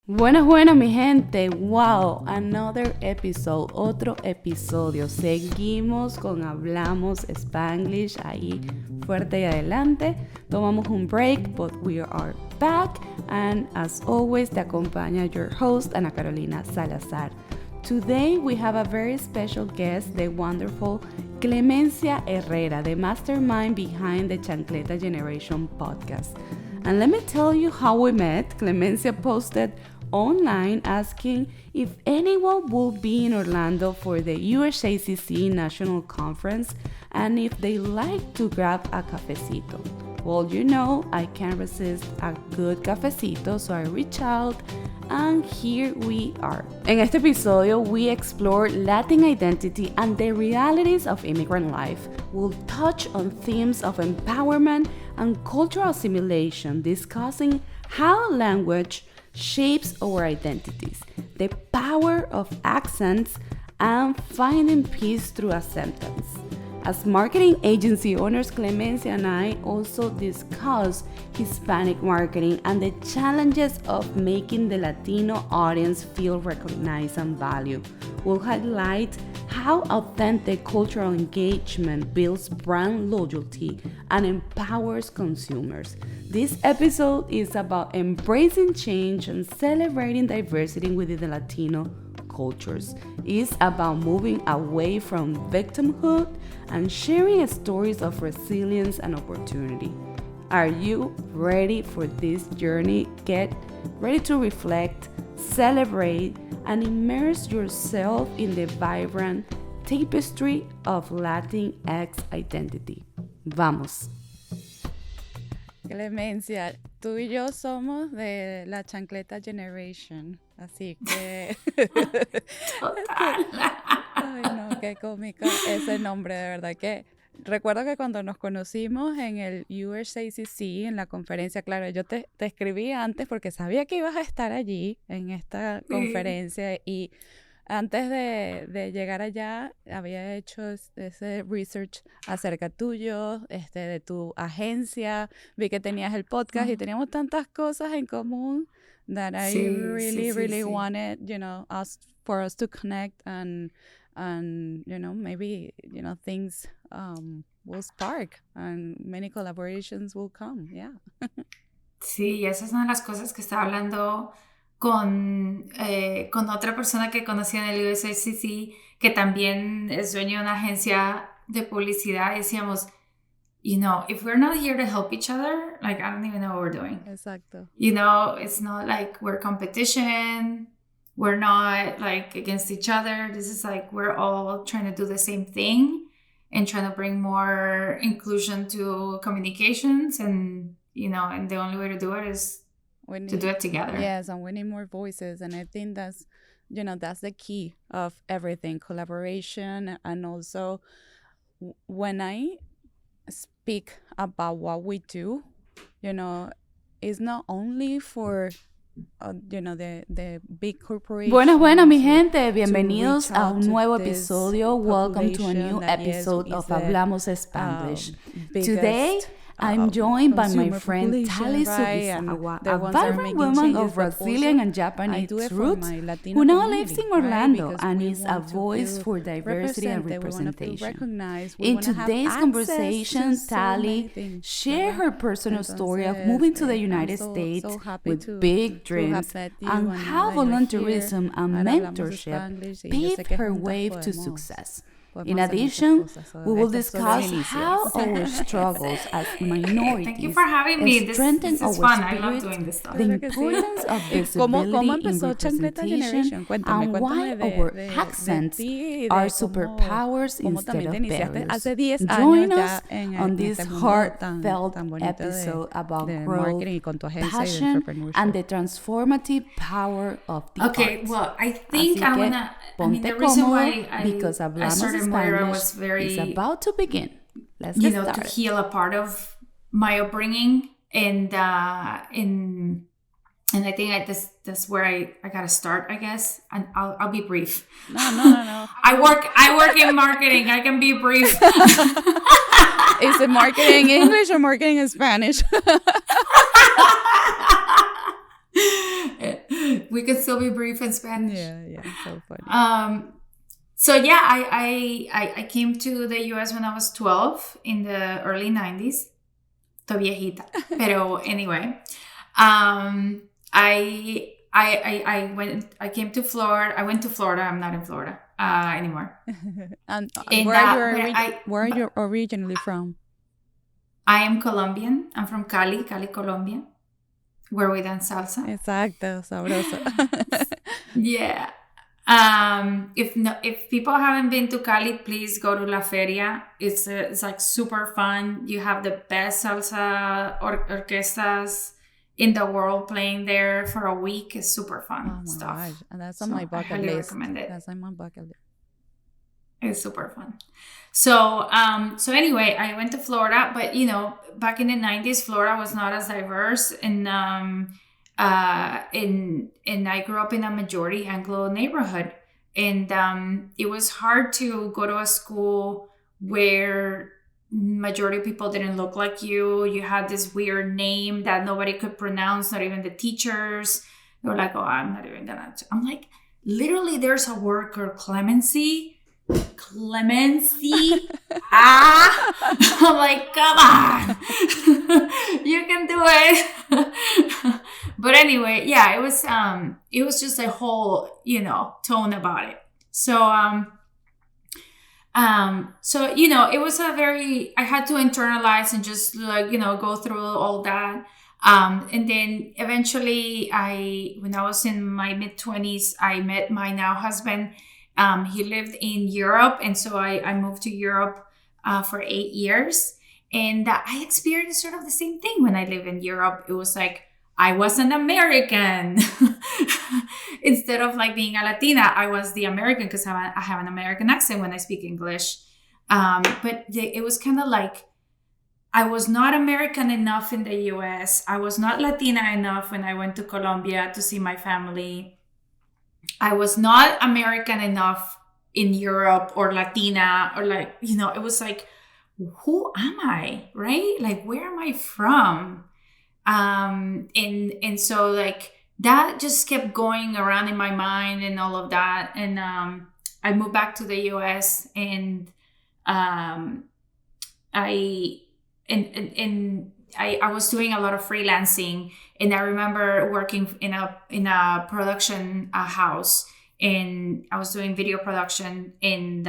Buenas, buenas mi gente, wow, another episode, otro episodio, seguimos con Hablamos Spanglish, ahí fuerte y adelante, tomamos un break, but we are back, and as always te acompaña your host, Ana Carolina Salazar. Today we have a very special guest, the wonderful Clemencia Herrera, the mastermind behind the Chancleta Generation podcast. And let me tell you how we met. Clemencia posted online asking if anyone would be in Orlando for the USACC National Conference and if they like to grab a cafecito. Well, you know, I can't resist a good cafecito, so I reached out and here we are. En este episodio, we explore Latin identity and the realities of immigrant life. We'll touch on themes of empowerment and cultural assimilation, discussing how language shapes our identities, the power of accents, and finding peace through acceptance. As marketing agency owners, Clemencia and I also discuss Hispanic marketing and the challenges of making the Latino audience feel recognized and valued. We'll highlight how authentic cultural engagement builds brand loyalty and empowers consumers. This episode is about embracing change and celebrating diversity within the Latino cultures. It's about moving away from victimhood and sharing stories of resilience and opportunity. Are you ready for this journey? Get ready to reflect, celebrate, and immerse yourself in the vibrant tapestry of Latinx identity. Vamos. Clemencia, tú y yo somos de la Chancleta Generation, así que... Total. Ay, no, qué cómico ese nombre, de verdad que... Recuerdo que cuando nos conocimos en el USACC, en la conferencia, claro, yo te escribí antes porque sabía que ibas a estar allí en esta conferencia y antes de llegar allá había hecho ese research acerca tuyo, de tu agencia, vi que tenías el podcast y teníamos tantas cosas en común that I really wanted, for us to connect and maybe, things will spark and many collaborations will come, yeah. Sí, esa es una de las cosas que estaba hablando con otra persona que conocí en el USACC, que también es dueño de una agencia de publicidad, y decíamos, if we're not here to help each other, like, I don't even know what we're doing. Exacto. It's not like we're competition, we're not like against each other. This is like we're all trying to do the same thing and trying to bring more inclusion to communications, and and the only way to do it is to do it together. Yes, and we need more voices, and I think that's that's the key of everything, collaboration. And also when I speak about what we do, it's not only for the big corporations. Buenas mi gente, bienvenidos a un nuevo episodio. Welcome to a new episode of Hablamos Spanglish. Today, I'm joined by my friend Tali Subisawa, a vibrant woman of Brazilian and Japanese roots who now lives in Orlando and is a voice for diversity and representation. In today's conversation, Tali shared her personal story of moving to the United States with big dreams and how volunteerism and mentorship paved her way to success. In addition, we will discuss how our struggles as minorities Thank you for having me. This is fun. I love doing this stuff. The importance of visibility in representation, and why our accents are superpowers instead of barriers. Join us on this heartfelt episode about growth, passion, and the transformative power of the arts. Okay, well, I think the reason why I started Moira was is about to begin. Let's get started. To heal a part of my upbringing, and I think that's where I gotta start, I guess. And I'll be brief. No. I work in marketing. I can be brief. Is it marketing English or marketing in Spanish? we can still be brief in Spanish. Yeah, so funny. So yeah, I came to the US when I was 12 in the early 90s. To viejita. Pero anyway, I came to Florida. I went to Florida. I'm not in Florida anymore. And where are you originally from? I am Colombian. I'm from Cali, Colombia, where we dance salsa. Exacto, sabroso. Yeah. If people haven't been to Cali, please go to La Feria. It's like super fun. You have the best salsa orquestas in the world playing there for a week. It's super fun stuff. Gosh. And that's on my bucket list. I highly recommend it. That's on my bucket list. It's super fun. So anyway, I went to Florida, but back in the 90s, Florida was not as diverse, and I grew up in a majority Anglo neighborhood, and it was hard to go to a school where majority of people didn't look like you. You had this weird name that nobody could pronounce, not even the teachers. They were like, "Oh, I'm not even gonna." I'm like, literally, there's a word called Clemency. I'm like, come on. You can do it. But anyway, yeah, it was just a whole tone about it. So it was I had to internalize and just go through all that. And then eventually when I was in my mid-20s, I met my now husband. He lived in Europe, and so I moved to Europe for 8 years, and I experienced sort of the same thing when I lived in Europe. It was like I was an American instead of like being a Latina. I was the American because I have an American accent when I speak English, but it was kind of like I was not American enough in the US. I was not Latina enough when I went to Colombia to see my family. I was not American enough in Europe or Latina or it was like, who am I? Right? Like, where am I from? And so like that just kept going around in my mind and all of that. And I moved back to the US, and I was doing a lot of freelancing, and I remember working in a production house, and I was doing video production, and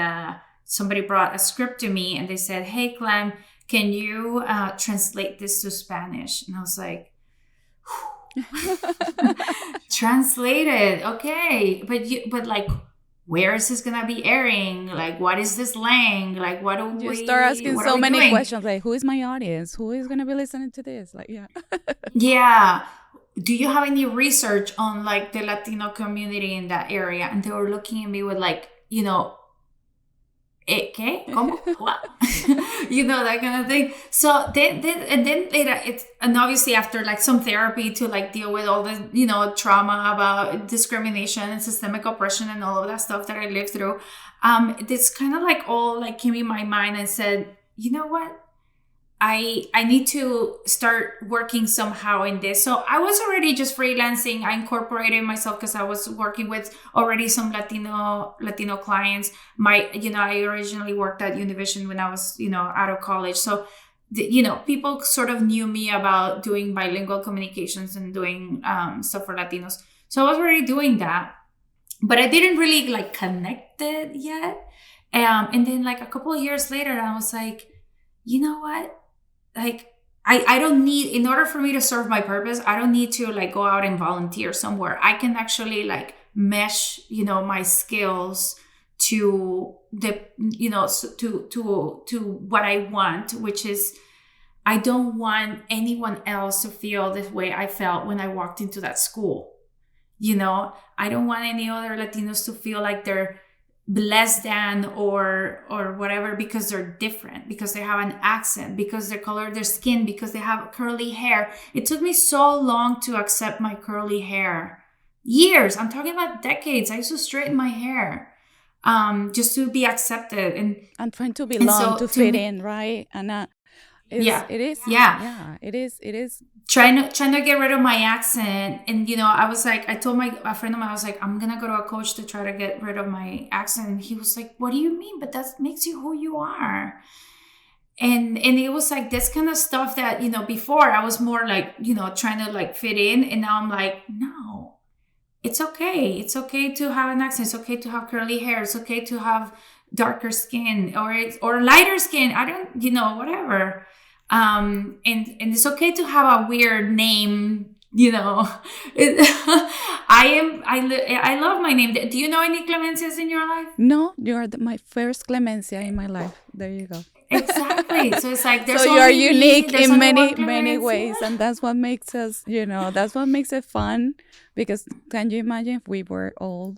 somebody brought a script to me, and they said, "Hey, Clem, can you translate this to Spanish?" And I was like, translated, okay, but like, where is this gonna be airing? Like, what is this lang? Like, what do you we start asking so many doing? questions, like, who is my audience? Who is gonna be listening to this? Like, yeah. Yeah. Do you have any research on like the Latino community in that area? And they were looking at me with like, ¿qué? ¿Cómo? What? That kind of thing. So then later, and obviously after like some therapy to like deal with all the, trauma about discrimination and systemic oppression and all of that stuff that I lived through, this kind of like all like came in my mind and said, you know what? I need to start working somehow in this. So I was already just freelancing. I incorporated myself because I was working with already some Latino clients. I originally worked at Univision when I was, out of college. So, people sort of knew me about doing bilingual communications and doing stuff for Latinos. So I was already doing that, but I didn't really like connect it yet. And then like a couple of years later, I was like, you know what? Like, I don't need, in order for me to serve my purpose, I don't need to like go out and volunteer somewhere. I can actually like mesh, my skills to the, to what I want, which is, I don't want anyone else to feel the way I felt when I walked into that school. I don't want any other Latinos to feel like they're less than or whatever because they're different, because they have an accent, because they color their skin, because they have curly hair. It took me so long to accept my curly hair. Years. I'm talking about decades. I used to straighten my hair just to be accepted and trying to belong, to fit in, right? And Yeah. It is. Yeah. Yeah, it is. Trying to get rid of my accent. And, I was like, I told a friend of mine, I was like, I'm going to go to a coach to try to get rid of my accent. And he was like, what do you mean? But that makes you who you are. And it was like this kind of stuff that, before I was more like, trying to like fit in. And now I'm like, no, it's okay. It's okay to have an accent. It's okay to have curly hair. It's okay to have darker skin or lighter skin. I don't, whatever. And it's okay to have a weird name. I love my name. Do you know any Clemencias in your life? No, you're my first Clemencia in my life. There you go. Exactly. So it's like there's so you are only unique me, there's in only many one many Clemencia. ways, and that's what makes us, that's what makes it fun. Because can you imagine if we were all,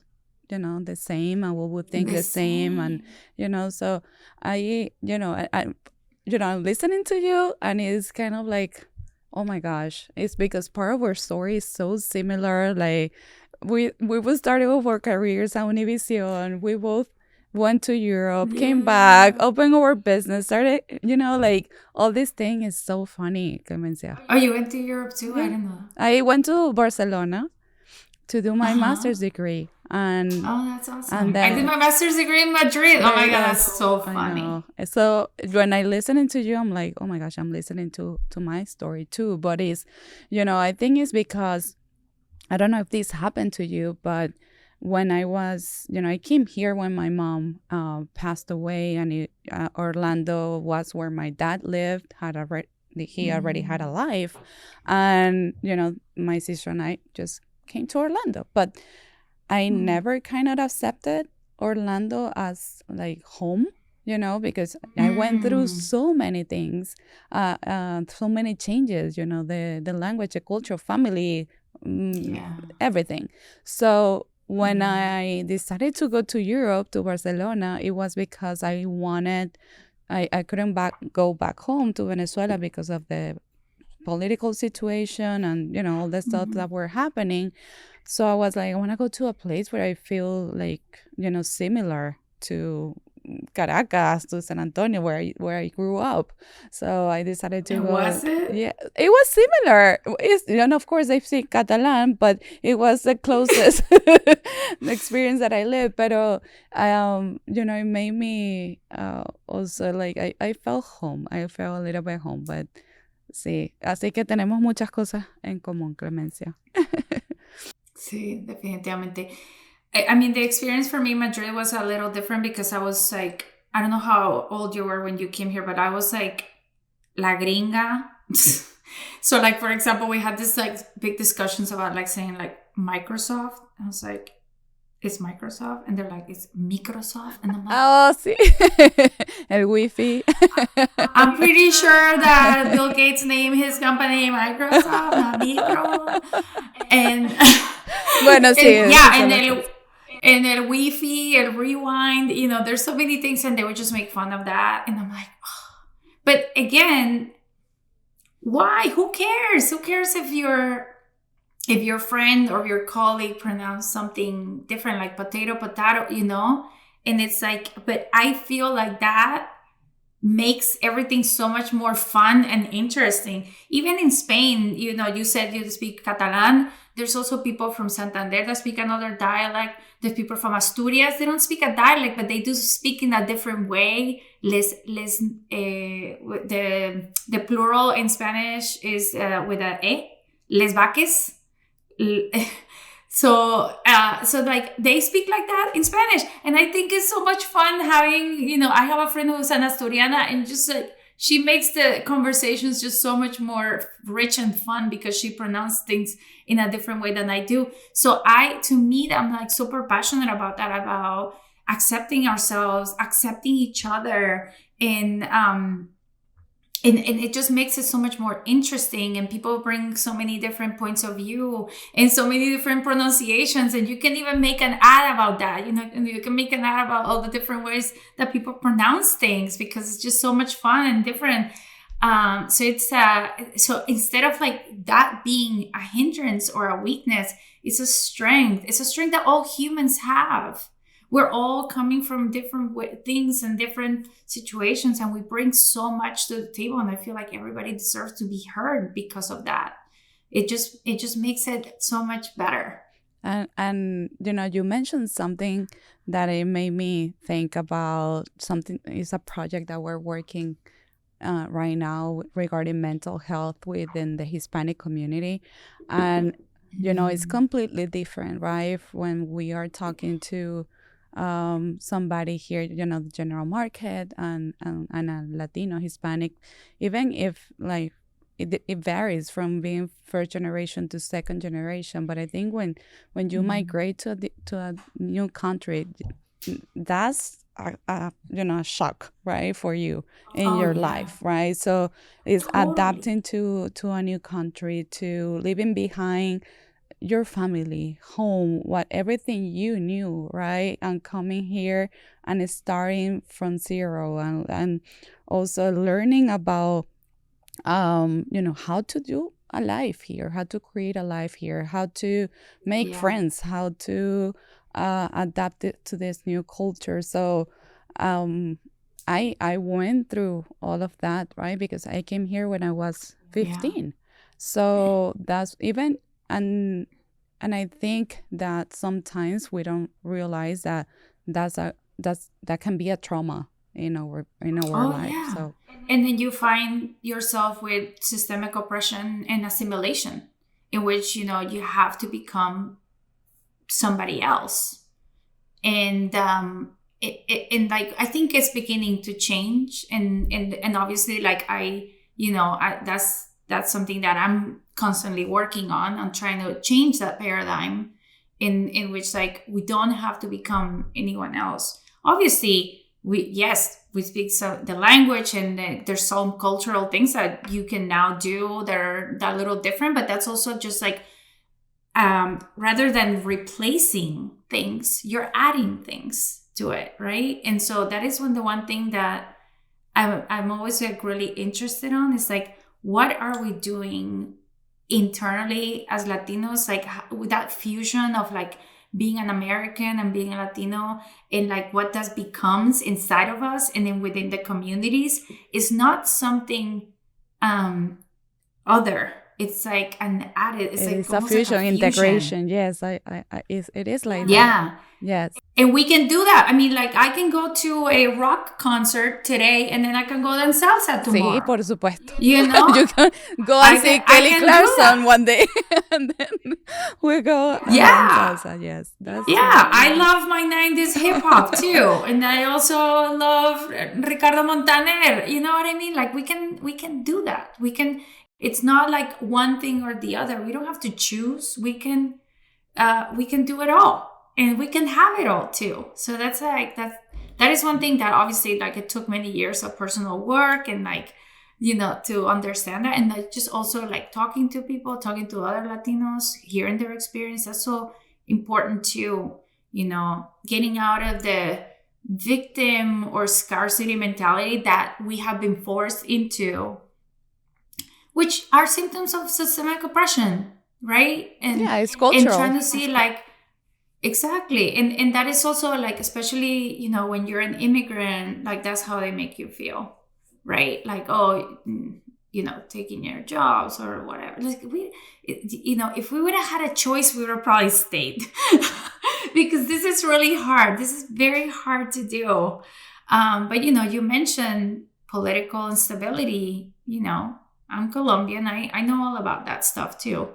the same, and we would think the same, and so I'm listening to you, and it's kind of like, oh my gosh, it's because part of our story is so similar. Like we both started with our careers at Univision. We both went to Europe, came back, opened our business, started, like all this thing is so funny, Clemencia. Oh, you went to Europe too? Yeah. I don't know. I went to Barcelona to do my master's degree. And that's awesome. And then, I did my master's degree in Madrid. Oh my God, that's so funny. I know. So when I listening to you, I'm like, oh my gosh, I'm listening to my story too. But it's, I think it's because, I don't know if this happened to you, but when I was, I came here when my mom passed away, and Orlando was where my dad lived. He already had a life, and my sister and I just came to Orlando, but I never kind of accepted Orlando as like home, because I went through so many things, so many changes, the language, the culture, family, everything. So when I decided to go to Europe, to Barcelona, it was because I couldn't go back home to Venezuela because of the political situation and, all the stuff that were happening. So I was like, I want to go to a place where I feel like, similar to Caracas, to San Antonio, where I grew up. So I decided to go. Was it? Yeah, it was similar. Of course, I speak Catalan, but it was the closest experience that I lived. But it made me also like I felt home. I felt a little bit home, but sí. Así que tenemos muchas cosas en común, Clemencia. Sí, definitivamente. I mean, the experience for me in Madrid was a little different because I was like, I don't know how old you were when you came here, but I was like, la gringa. So like, for example, we had this like big discussions about like saying like Microsoft. I was like, it's Microsoft. And they're like, it's Microsoft. And I'm like, oh, sí. El Wi-Fi. I'm pretty sure that Bill Gates named his company Microsoft, not Micro. And bueno, sí. And el Wi-Fi, el rewind, there's so many things, and they would just make fun of that. And I'm like, oh. But again, why? Who cares? Who cares if your friend or your colleague pronounce something different, like potato, and it's like, but I feel like that makes everything so much more fun and interesting. Even in Spain, you said you speak Catalan. There's also people from Santander that speak another dialect. There's people from Asturias. They don't speak a dialect, but they do speak in a different way. The plural in Spanish is with a e. Les vaques. So like they speak like that in Spanish, and I think it's so much fun having, I have a friend who's an Asturiana, and just like she makes the conversations just so much more rich and fun because she pronounces things in a different way than I do. So to me, I'm like super passionate about that, about accepting ourselves, accepting each other, and it just makes it so much more interesting, and people bring so many different points of view and so many different pronunciations, and you can even make an ad about that, and you can make an ad about all the different ways that people pronounce things because it's just so much fun and different. So it's so instead of like that being a hindrance or a weakness, it's a strength. It's a strength that all humans have. we're all coming from different things and different situations, and we bring so much to the table, and I feel like everybody deserves to be heard because of that. It just makes it so much better. And you mentioned something that it made me think about something. It's a project that we're working right now regarding mental health within the Hispanic community. And, it's completely different, right? When we are talking to somebody here, the general market and a Latino, Hispanic, even if like it varies from being first generation to second generation. But I think when you migrate to a new country, that's a shock, right, for you in your life, right? So it's adapting to a new country, to leaving behind your family, home, everything you knew, right, and coming here and starting from zero, and also learning about how to do a life here, how to create a life here, how to make friends, how to adapt it to this new culture. So I went through all of that, right? Because I came here when I was 15. So that's even, and I think that sometimes we don't realize that that can be a trauma in our life. So, and then you find yourself with systemic oppression and assimilation, in which you have to become somebody else, and and like I think it's beginning to change, and obviously like that's something that I'm constantly working on. I'm trying to change that paradigm in which like we don't have to become anyone else. Obviously, we speak the language, and there's some cultural things that you can now do that are a little different, but that's also just like rather than replacing things, you're adding things to it, right? And so that is the one thing that I'm always like really interested on is like, what are we doing internally as Latinos, like with that fusion of like being an American and being a Latino, and like what that becomes inside of us and then within the communities is not something other. It's like an added. It's a fusion, like integration. Yes, it is like that. Yes. And we can do that. I mean, like I can go to a rock concert today, and then I can go dance salsa tomorrow. Sí, por supuesto. You know, you can go and see Kelly Clarkson one day, and then we go dance salsa. Yes, that's I love my 90s hip hop too, and I also love Ricardo Montaner. You know what I mean? Like we can do that. We can. It's not like one thing or the other. We don't have to choose. We can do it all. And we can have it all too. So that's like that is one thing that obviously like it took many years of personal work and like to understand that, and like just also like talking to people, talking to other Latinos, hearing their experience. That's so important too. Getting out of the victim or scarcity mentality that we have been forced into, which are symptoms of systemic oppression, right? And it's cultural. And trying to see like. Exactly. And that is also like, especially, when you're an immigrant, like that's how they make you feel, right? Like, oh, taking your jobs or whatever. Like if we would have had a choice, we would have probably stayed because this is really hard. This is very hard to do. But, you mentioned political instability, I'm Colombian. I know all about that stuff too.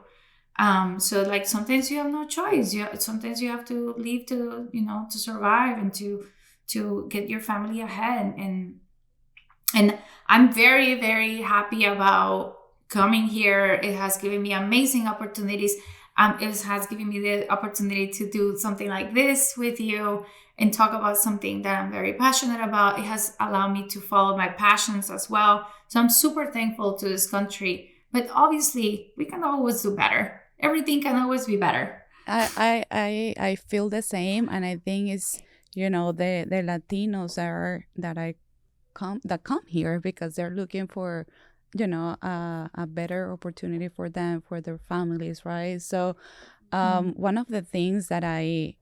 So like sometimes you have no choice. Sometimes you have to leave to survive and to get your family ahead. And I'm very, very happy about coming here. It has given me amazing opportunities. It has given me the opportunity to do something like this with you and talk about something that I'm very passionate about. It has allowed me to follow my passions as well. So I'm super thankful to this country. But obviously, we can always do better. Everything can always be better. I feel the same, and I think it's the Latinos that come here because they're looking for a better opportunity for them, for their families, right? So One of the things that I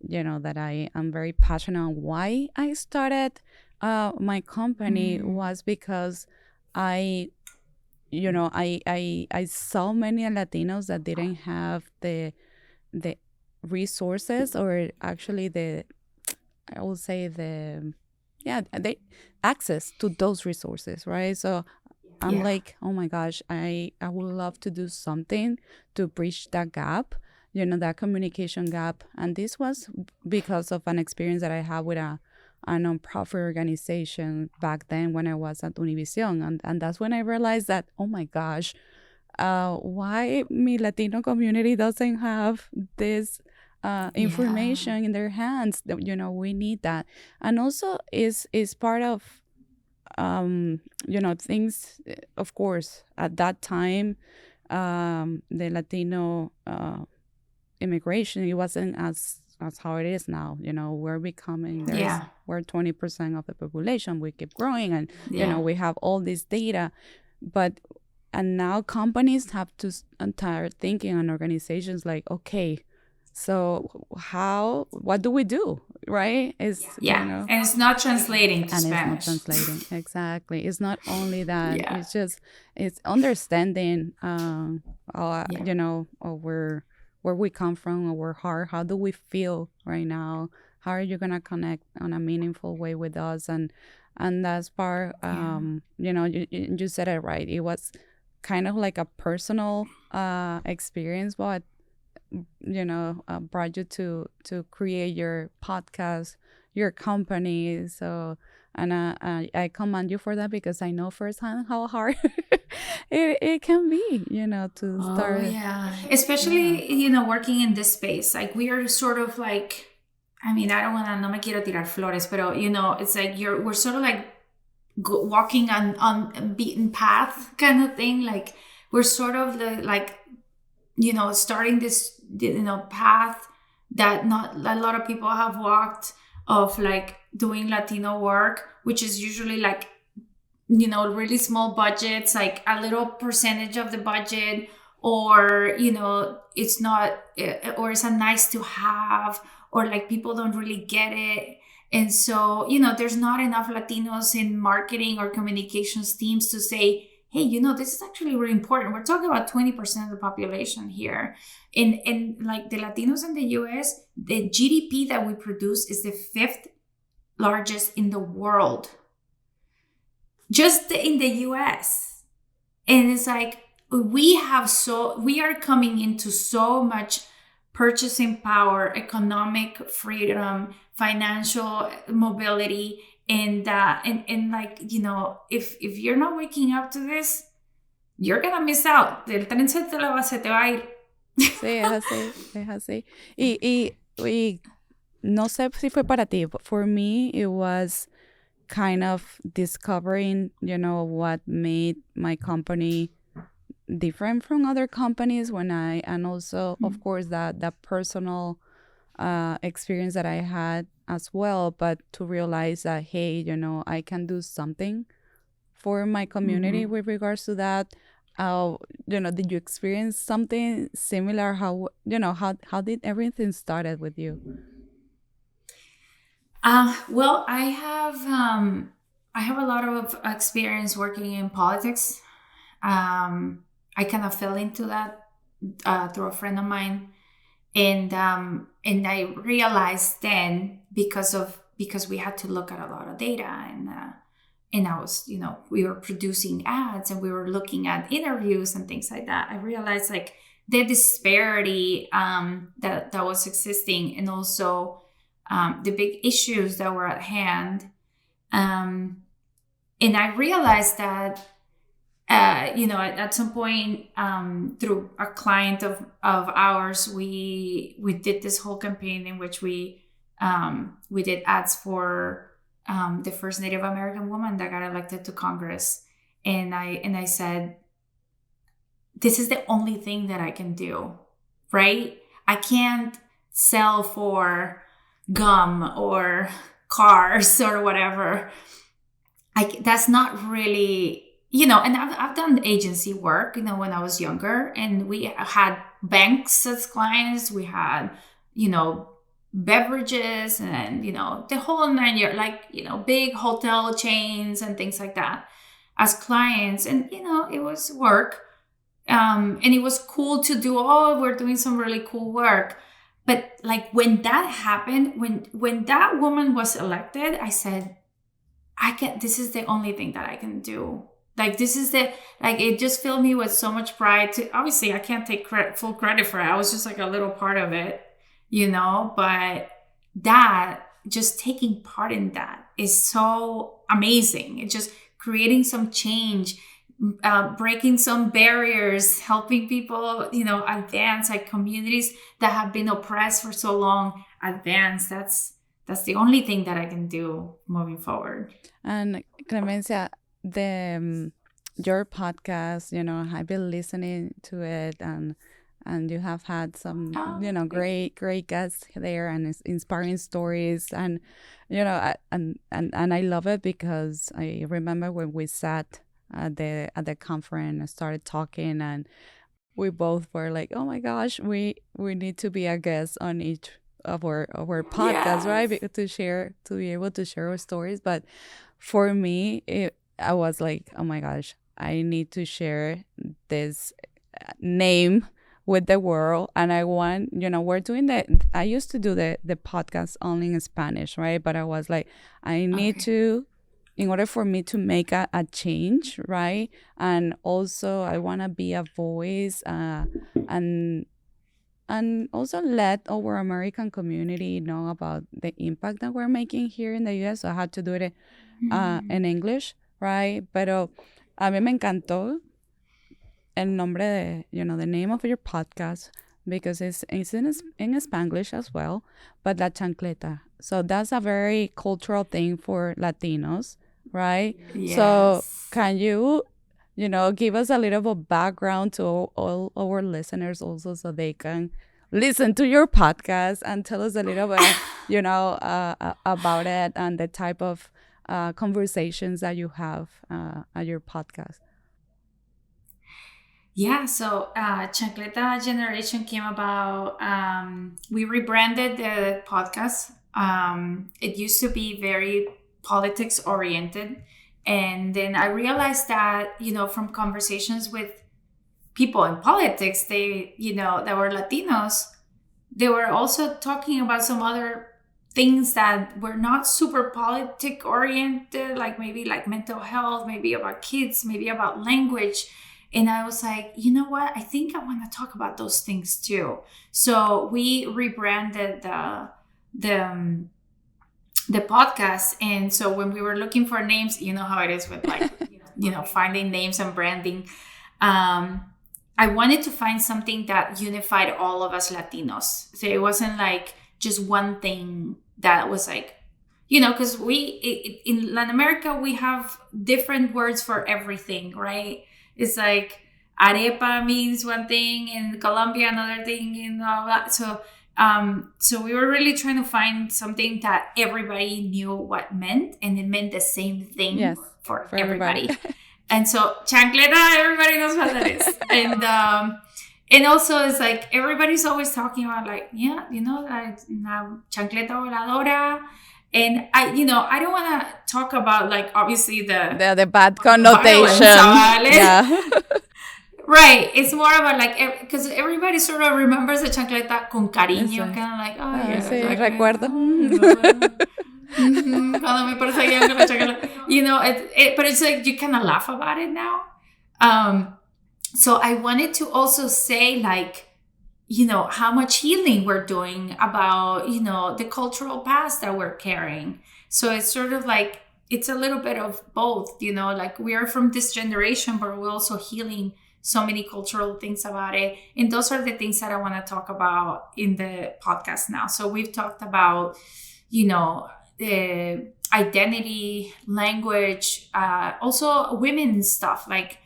am very passionate on why I started my company was because I I saw many Latinos that didn't have the resources, or actually I will say the access to those resources, right? So I'm Yeah. like, oh my gosh, I would love to do something to bridge that gap, that communication gap. And this was because of an experience that I had with a nonprofit organization back then when I was at Univision. And that's when I realized that, oh my gosh, why me Latino community doesn't have this Yeah. information in their hands. We need that. And also is part of things, of course, at that time, the Latino immigration, it wasn't as how it is now. We're becoming, Yeah. we're 20% of the population. We keep growing, and Yeah. we have all this data, but and now companies have to start thinking, and organizations like, okay, so what do we do, right? Yeah. And it's not translating to And it's not Spanish. translating. Exactly. It's not only that, Yeah. it's understanding Yeah. of where we come from, or how do we feel right now, how are you gonna connect on a meaningful way with us. And that's part, Yeah. you said it right. It was kind of like a personal experience, but brought you to create your podcast, your company. So, and I commend you for that, because I know firsthand how hard it can be, to Oh, start. yeah. Yeah. Especially, working in this space. Like, we are sort of like, I mean, I don't want to, no me quiero tirar flores, pero, it's like we're sort of like walking on a beaten path kind of thing. Like, we're sort of like, starting this, path that not a lot of people have walked, of like doing Latino work, which is usually like, really small budgets, like a little percentage of the budget, or, it's not, or it's a nice to have, or like people don't really get it. And so, there's not enough Latinos in marketing or communications teams to say, hey, this is actually really important. We're talking about 20% of the population here. In like the Latinos in the US, the GDP that we produce is the fifth largest in the world, just in the US. And it's like, we are coming into so much purchasing power, economic freedom, financial mobility, and like, if you're not waking up to this, you're gonna miss out. El tren se te va a ir. Sí, es así, es así. Y no sé si fue para ti, but for me, it was kind of discovering, what made my company different from other companies, and also, of course, that personal experience that I had as well, but to realize that, hey, I can do something for my community with regards to that. Did you experience something similar? How did everything started with you? Well, I have a lot of experience working in politics. I kind of fell into that through a friend of mine, and I realized then, because we had to look at a lot of data, and I was, we were producing ads, and we were looking at interviews and things like that. I realized, like, the disparity that was existing, and also the big issues that were at hand. And I realized that, at some point, through a client of ours, we did this whole campaign in which we did ads for the first Native American woman that got elected to Congress. And I said, this is the only thing that I can do, right? I can't sell for gum or cars or whatever. That's not really, and I've done agency work, when I was younger, and we had banks as clients. We had, beverages and, the whole 9 year, like, big hotel chains and things like that as clients. And, it was work. And it was cool to do, we're doing some really cool work. But like when that happened, when that woman was elected, I said, this is the only thing that I can do. Like, it just filled me with so much pride. Obviously, I can't take full credit for it. I was just like a little part of it, but that, just taking part in that is so amazing. It's just creating some change, breaking some barriers, helping people, advance, like communities that have been oppressed for so long, advance. That's the only thing that I can do moving forward. And Clemencia, your podcast, I've been listening to it, and you have had some, great guests there and inspiring stories, and and I love it because I remember when we sat at the conference and started talking, and we both were like, oh my gosh, we need to be a guest on each of our podcasts, right? To be able to share our stories. But for me, I was like, oh my gosh, I need to share this name with the world. And I want, we're doing I used to do the podcast only in Spanish, right? But I was like, I need to, in order for me to make a change, right? And also I want to be a voice, and also let our American community know about the impact that we're making here in the U.S. So I had to do it in English, right? Pero a mí me encantó el nombre the name of your podcast, because it's in Spanglish as well, but La Chancleta. So that's a very cultural thing for Latinos, right? Yes. So can you, give us a little bit of background to all our listeners also, so they can listen to your podcast and tell us a little bit, about it and the type of conversations that you have at your podcast. Yeah, so Chancleta Generation came about. We rebranded the podcast. It used to be very politics oriented. And then I realized that, from conversations with people in politics, they, that were Latinos, they were also talking about some other things that were not super politic oriented, like maybe like mental health, maybe about kids, maybe about language. And I was like, you know what? I think I want to talk about those things too. So we rebranded the podcast. And so when we were looking for names, you know how it is with like, finding names and branding. I wanted to find something that unified all of us Latinos. So it wasn't like just one thing that was like, because in Latin America, we have different words for everything, right? It's like arepa means one thing, in Colombia another thing, and all that. So we were really trying to find something that everybody knew what meant, and it meant the same thing for everybody. And so chancleta, everybody knows what that is. And also it's like everybody's always talking about like, like chancleta voladora. And I don't want to talk about like obviously the bad connotation. Yeah. Right. It's more about like, because everybody sort of remembers the chancleta con cariño, kind of like, sí, like, recuerdo. Cuando me perseguían con la chancleta. But it's like, you kind of laugh about it now. So I wanted to also say like, how much healing we're doing about, the cultural past that we're carrying. So it's sort of like, it's a little bit of both, like we are from this generation, but we're also healing so many cultural things about it. And those are the things that I want to talk about in the podcast now. So we've talked about, the identity, language, also women's stuff, like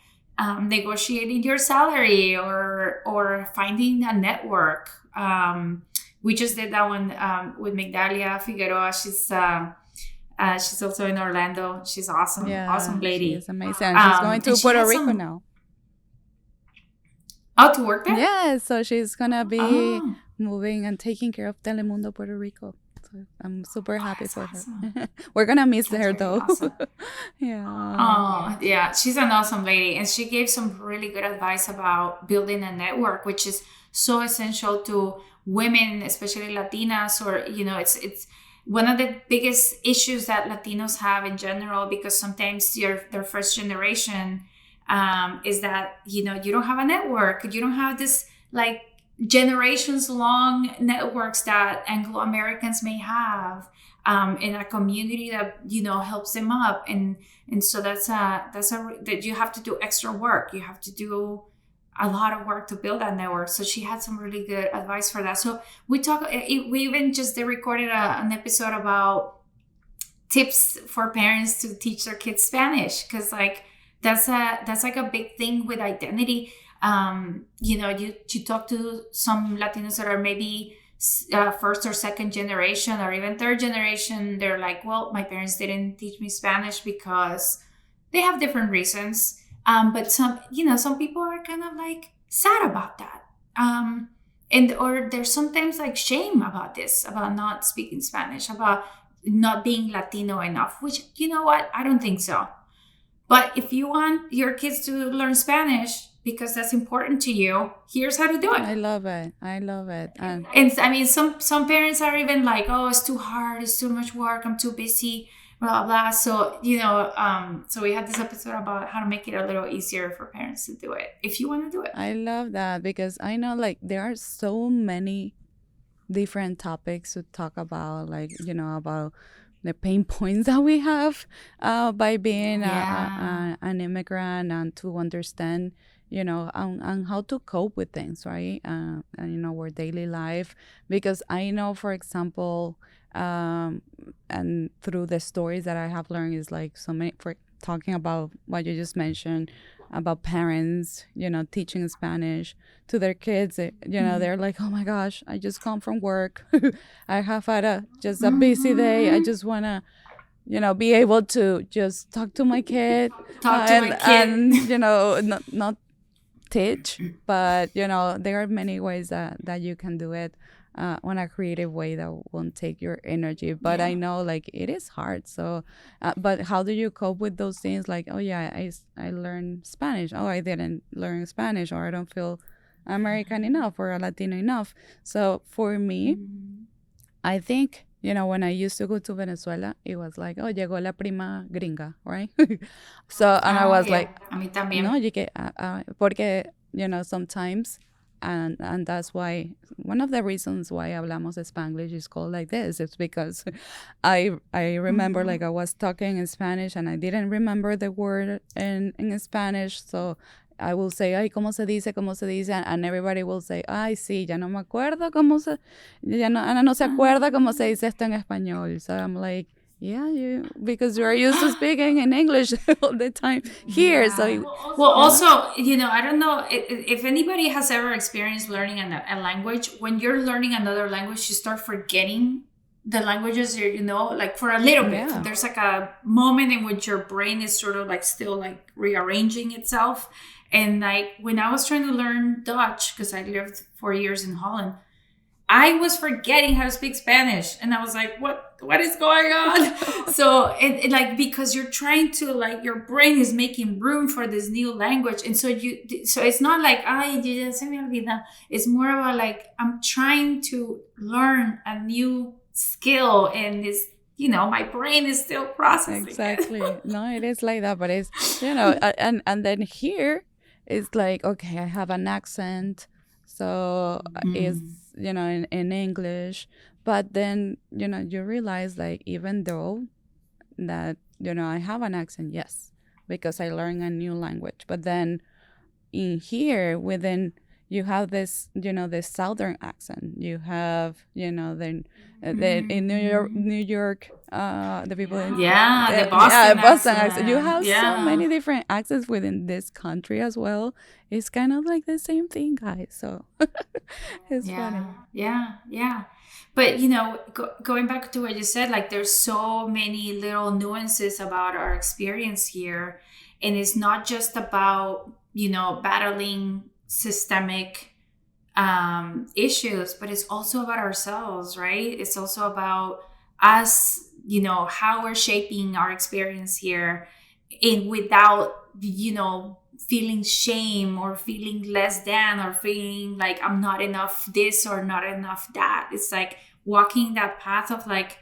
negotiating your salary or finding a network. We just did that one with Migdalia Figueroa. She's also in Orlando. She's awesome. Yeah, awesome lady. She's amazing. She's going to Puerto Rico now. Oh, to work there? Yeah, so she's gonna be Oh, moving and taking care of Telemundo Puerto Rico. So I'm super oh, happy that's for her. awesome. We're gonna miss That's her very though. awesome. Yeah. Oh, yeah, she's an awesome lady. And she gave some really good advice about building a network, which is so essential to women, especially Latinas, or, it's one of the biggest issues that Latinos have in general, because sometimes their first generation is that, you don't have a network. You don't have this like generations long networks that Anglo Americans may have in a community that, helps them up. And so that you have to do extra work. You have to do a lot of work to build that network. So she had some really good advice for that. So we even just recorded an episode about tips for parents to teach their kids Spanish, because like that's like a big thing with identity. You talk to some Latinos that are maybe first or second generation or even third generation. They're like, well, my parents didn't teach me Spanish because they have different reasons. But some people are kind of like sad about that. And or there's sometimes like shame about this, about not speaking Spanish, about not being Latino enough, which, you know what? I don't think so. But if you want your kids to learn Spanish because that's important to you, here's how to do it. I love it. I love it. And And I mean, some parents are even like, oh, it's too hard, it's too much work, I'm too busy, blah blah. So so we had this episode about how to make it a little easier for parents to do it if you want to do it. I love that because I know like there are so many different topics to talk about, like, about the pain points that we have by being Yeah. an immigrant, and to understand, and how to cope with things, right? And, our daily life. Because I know, for example, and through the stories that I have learned, is like so many, for talking about what you just mentioned about parents, teaching Spanish to their kids. They're like, oh my gosh, I just come from work. I have had just a busy day. I Mm-hmm. just want to, be able to just talk to my kid, Talk to my kid. and not teach, but there are many ways that you can do it on a creative way that won't take your energy. But I Yeah. know like it is hard. So but how do you cope with those things, like, oh yeah, I learned Spanish, oh I didn't learn Spanish, or I don't feel American enough or Latino enough. So for me, Mm. I think, when I used to go to Venezuela, it was like, oh, llegó la prima gringa, right? So, and I Ah, was yeah. like, A mí no, también. porque, sometimes, and that's why, one of the reasons why Hablamos Spanglish is called like this, is because I remember Mm-hmm. like I was talking in Spanish and I didn't remember the word in Spanish, so I will say, ay, cómo se dice, and everybody will say, ay, sí, ya no me acuerdo ya no, Ana no se acuerda cómo se dice esto en español. So I'm like, yeah, because you are used to speaking in English all the time here. So, Yeah. Well, also, I don't know if anybody has ever experienced learning a language. When you're learning another language, you start forgetting the languages like for a little bit. yeah. There's like a moment in which your brain is sort of like still like rearranging itself. And like when I was trying to learn Dutch, because I lived 4 years in Holland, I was forgetting how to speak Spanish, and I was like, "What is going on?" So it like, because you're trying to, like, your brain is making room for this new language, and so it's not like, "Ay, ya se me olvida." It's more about like, I'm trying to learn a new skill, and this, my brain is still processing it. Exactly. No, it is like that, but it's, and then here it's like, okay, I have an accent, so it's, Mm. in English, but then, you realize like, even though that, I have an accent, yes, because I learned a new language, but then in here within, you have this, this southern accent, you have, the in New York, the people in, Yeah, the yeah, Boston Boston accent, you accent. have so Yeah. many different accents within this country as well. It's kind of like the same thing, guys, so it's funny. Yeah, yeah, yeah. But going back to what you said, like, there's so many little nuances about our experience here, and it's not just about battling systemic issues, but it's also about ourselves, right? It's also about us, how we're shaping our experience here, and without, feeling shame or feeling less than or feeling like I'm not enough this or not enough that. It's like walking that path of like,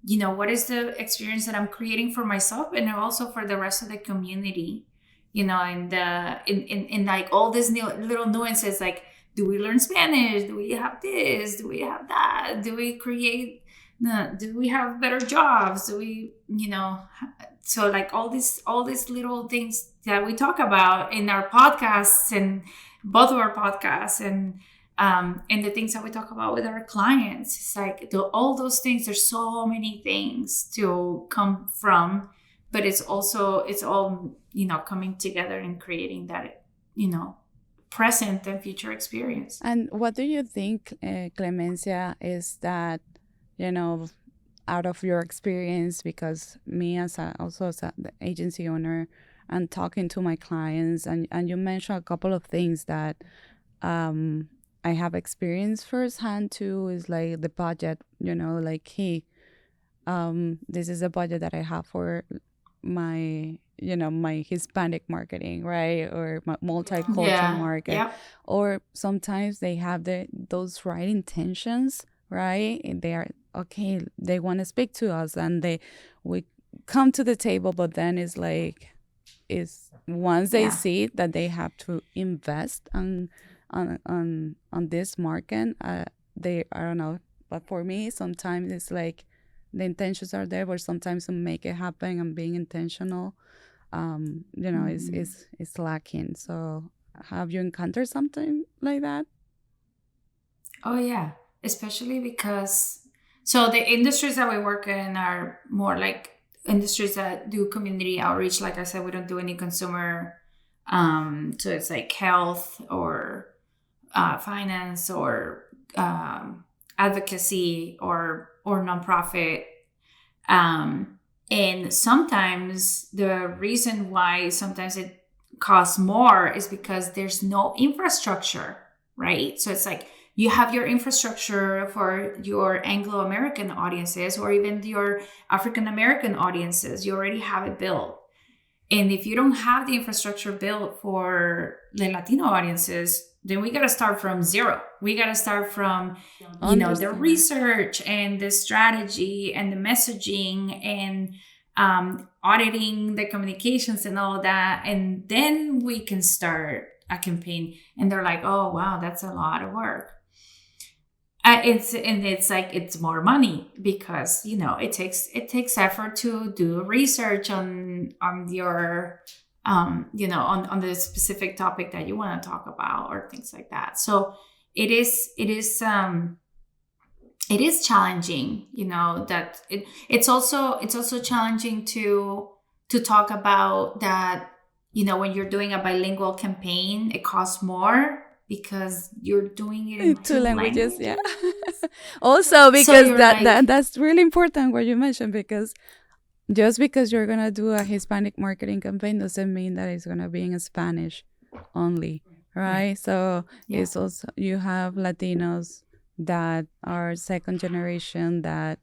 what is the experience that I'm creating for myself and also for the rest of the community, and in like all these little nuances, like, do we learn Spanish? Do we have this? Do we have that? Do we do we have better jobs? Do we, so like all these little things that we talk about in our podcasts, and both of our podcasts, and the things that we talk about with our clients. It's like all those things, there's so many things to come from, but it's all, coming together and creating that, present and future experience. And what do you think, Clemencia, is that, out of your experience, because me as the agency owner and talking to my clients, and you mentioned a couple of things that I have experienced firsthand too, is like the budget, like, hey, this is a budget that I have for my, my Hispanic marketing, right? Or my multicultural market. Yeah. Or sometimes they have those right intentions, right? And they are, okay, they want to speak to us, and we come to the table, but then it's like, once they see that they have to invest on this market, I don't know, but for me sometimes it's like the intentions are there, but sometimes to make it happen and being intentional, is lacking. So have you encountered something like that? Oh yeah, especially because so the industries that we work in are more like industries that do community outreach. Like I said, we don't do any consumer, so it's like health or finance or advocacy or nonprofit, and sometimes the reason why sometimes it costs more is because there's no infrastructure, right? So it's like you have your infrastructure for your Anglo-American audiences or even your African-American audiences. You already have it built. And if you don't have the infrastructure built for the Latino audiences, then we got to start from zero. We got to start from, the research and the strategy and the messaging and auditing the communications and all that. And then we can start a campaign. And they're like, oh, wow, that's a lot of work. It's like, it's more money because, it takes effort to do research on your, on the specific topic that you want to talk about or things like that. So it is challenging, that it's also challenging to talk about that, when you're doing a bilingual campaign, it costs more because you're doing it in two languages. Yeah. Also, because that's really important what you mentioned, because just because you're gonna do a Hispanic marketing campaign doesn't mean that it's gonna be in Spanish only, right? So it's also, you have Latinos that are second generation that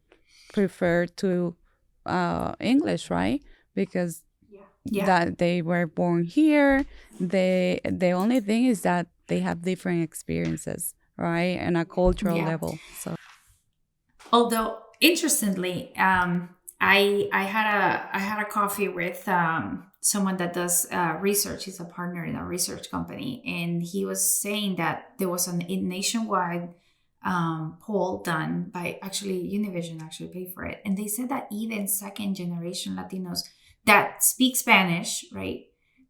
prefer to English, right? Because that they were born here. The only thing is that they have different experiences, right, and a cultural level. So, although interestingly, I had a coffee with someone that does research. He's a partner in a research company, and he was saying that there was a nationwide poll done by Univision actually paid for it, and they said that even second generation Latinos that speak Spanish, right,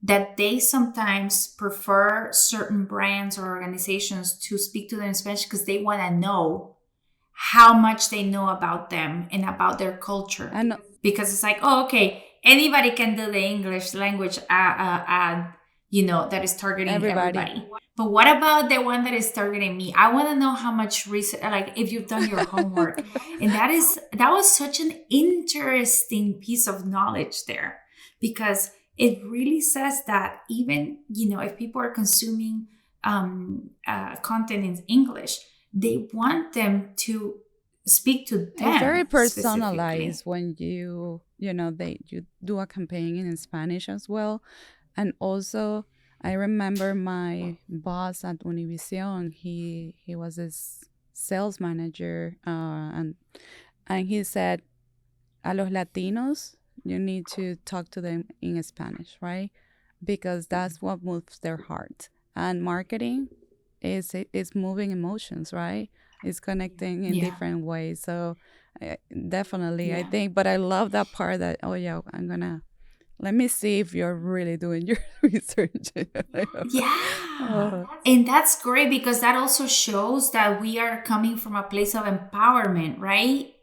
that they sometimes prefer certain brands or organizations to speak to them in Spanish because they want to know how much they know about them and about their culture. Because it's like, oh, okay, anybody can do the English language ad, that is targeting everybody. But what about the one that is targeting me? I want to know how much research, like if you've done your homework. And that was such an interesting piece of knowledge there, because it really says that even, if people are consuming content in English, they want them to speak to them. It's very personalized when you do a campaign in Spanish as well. And also, I remember my boss at Univision, he was a sales manager, and he said, a los Latinos, you need to talk to them in Spanish, right? Because that's what moves their heart. And marketing is moving emotions, right? It's connecting in different ways. So definitely, I think, but I love that part that, let me see if you're really doing your research. And that's great, because that also shows that we are coming from a place of empowerment, right?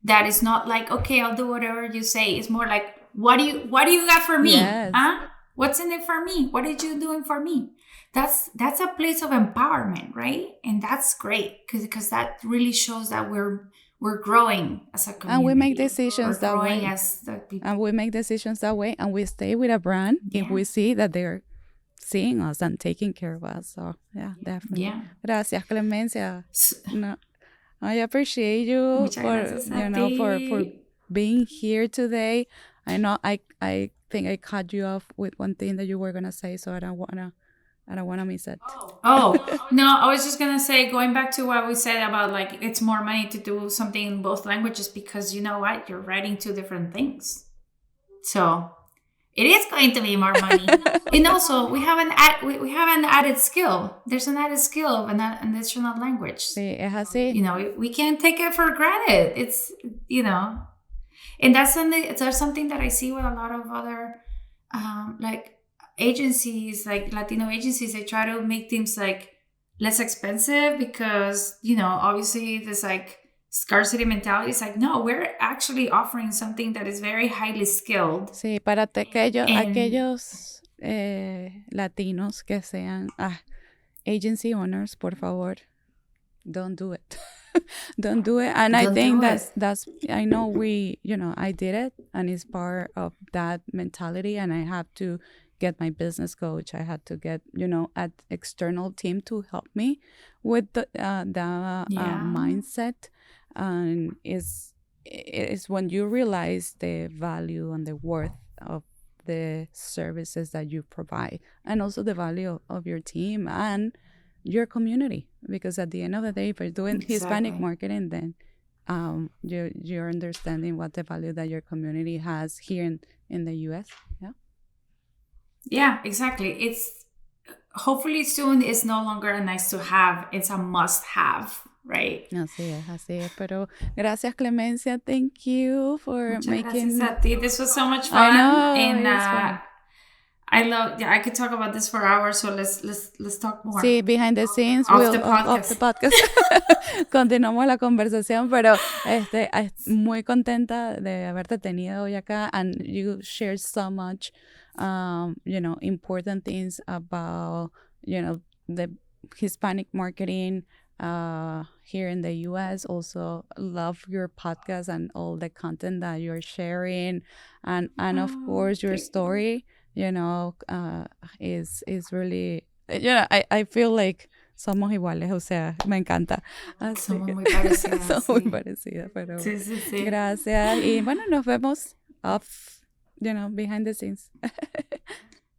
That is not like, okay, I'll do whatever you say. It's more like, what do you got for me? Yes. Huh? What's in it for me? What are you doing for me? That's a place of empowerment, right? And that's great, because that really shows that we're growing as a community. And we make decisions that way. And we make decisions that way, and we stay with a brand if we see that they're seeing us and taking care of us. So definitely. Yeah. Gracias, Clemencia. No, I appreciate you for being here today. I know I think I cut you off with one thing that you were gonna say, so I don't wanna miss it. Oh, no, I was just gonna say, going back to what we said about like it's more money to do something in both languages, because you know what, you're writing two different things, so it is going to be more money. And also we have an added skill. There's an added skill of an additional language. Sí, es así. We can't take it for granted. It's and that's something that I see with a lot of other like agencies, like Latino agencies. They try to make things like less expensive because obviously there's like scarcity mentality. It's like, no, we're actually offering something that is very highly skilled. Sí, para aquellos latinos que sean agency owners, por favor, don't do it. Don't do it. And I think that's I know I did it, and it's part of that mentality, and I have to get my business coach. I had to get an external team to help me with the mindset. And it's when you realize the value and the worth of the services that you provide, and also the value of your team and your community. Because at the end of the day, if you're doing Hispanic marketing, then you're understanding what the value that your community has here in the U.S. Yeah, exactly. It's hopefully soon it's no longer a nice to have, it's a must have, right? Así es. Pero gracias, Clemencia. Thank you for making. Gracias a ti. This was so much fun. I know, and fun. I love. I could talk about this for hours. So let's talk more. Sí, behind the scenes, off the podcast. Continuamos la conversación, pero muy contenta de haberte tenido hoy acá, and you shared so much. Important things about, the Hispanic marketing here in the U.S. Also love your podcast and all the content that you're sharing. And of course, your story, is really, I feel like somos iguales, o sea, me encanta. Somos muy parecidas. Somos muy parecidas, pero sí. Gracias. Y bueno, nos vemos behind the scenes.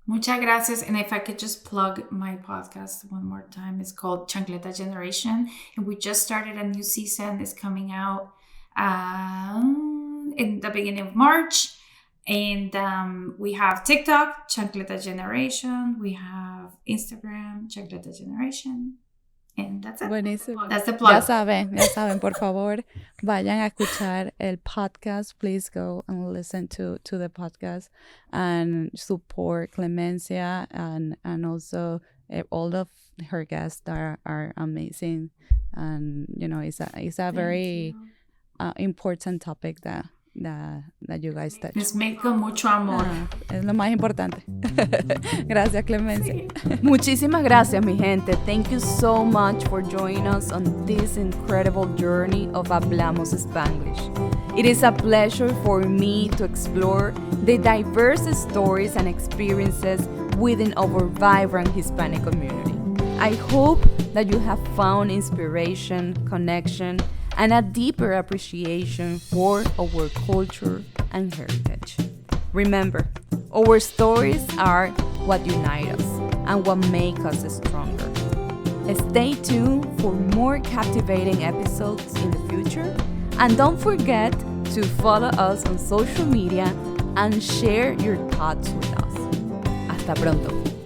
Muchas gracias. And if I could just plug my podcast one more time, it's called Chancleta Generation. And we just started a new season. It's coming out in the beginning of March. And we have TikTok, Chancleta Generation. We have Instagram, Chancleta Generation. And that's it. Buenísimo. That's the plug. Ya saben, por favor, vayan a escuchar el podcast. Please go and listen to the podcast and support Clemencia and also all of her guests that are amazing. And it's a very important topic that you guys touch. Les make con mucho amor. Es lo más importante. Gracias, Clemencia. Sí. Muchísimas gracias, mi gente. Thank you so much for joining us on this incredible journey of Hablamos Spanglish. It is a pleasure for me to explore the diverse stories and experiences within our vibrant Hispanic community. I hope that you have found inspiration, connection, and a deeper appreciation for our culture and heritage. Remember, our stories are what unite us and what make us stronger. Stay tuned for more captivating episodes in the future, and don't forget to follow us on social media and share your thoughts with us. Hasta pronto.